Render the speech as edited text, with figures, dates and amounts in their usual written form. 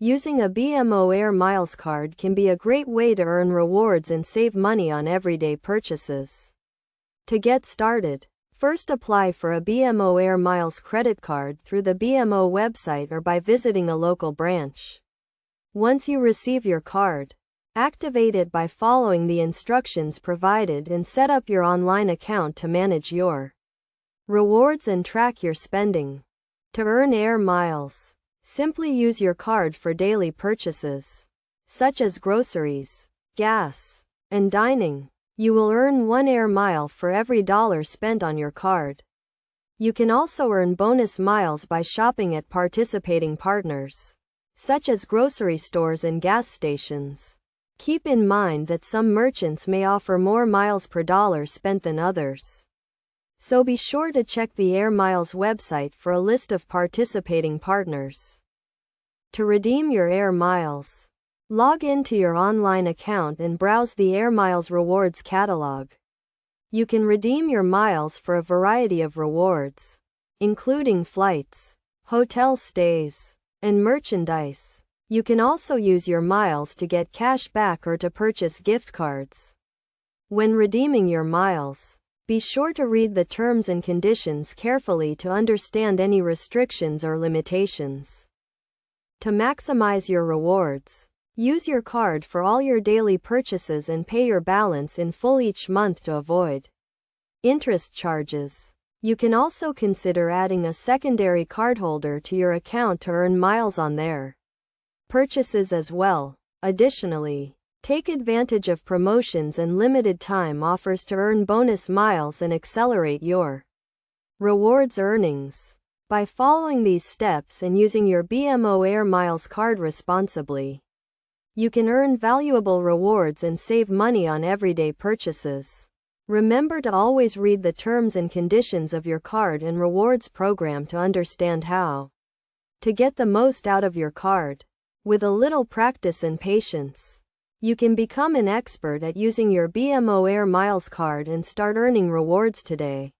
Using a BMO Air Miles card can be a great way to earn rewards and save money on everyday purchases. To get started, first apply for a BMO Air Miles credit card through the BMO website or by visiting a local branch. Once you receive your card, activate it by following the instructions provided and set up your online account to manage your rewards and track your spending. To earn air miles, simply use your card for daily purchases, such as groceries, gas, and dining. You will earn 1 air mile for every dollar spent on your card. You can also earn bonus miles by shopping at participating partners, such as grocery stores and gas stations. Keep in mind that some merchants may offer more miles per dollar spent than others. So be sure to check the Air Miles website for a list of participating partners. To redeem your Air Miles, log into your online account and browse the Air Miles rewards catalog. You can redeem your miles for a variety of rewards, including flights, hotel stays, and merchandise. You can also use your miles to get cash back or to purchase gift cards. When redeeming your miles, be sure to read the terms and conditions carefully to understand any restrictions or limitations. To maximize your rewards, use your card for all your daily purchases and pay your balance in full each month to avoid interest charges. You can also consider adding a secondary cardholder to your account to earn miles on their purchases as well. Additionally, take advantage of promotions and limited time offers to earn bonus miles and accelerate your rewards earnings. By following these steps and using your BMO Air Miles card responsibly, you can earn valuable rewards and save money on everyday purchases. Remember to always read the terms and conditions of your card and rewards program to understand how to get the most out of your card. With a little practice and patience, you can become an expert at using your BMO Air Miles card and start earning rewards today.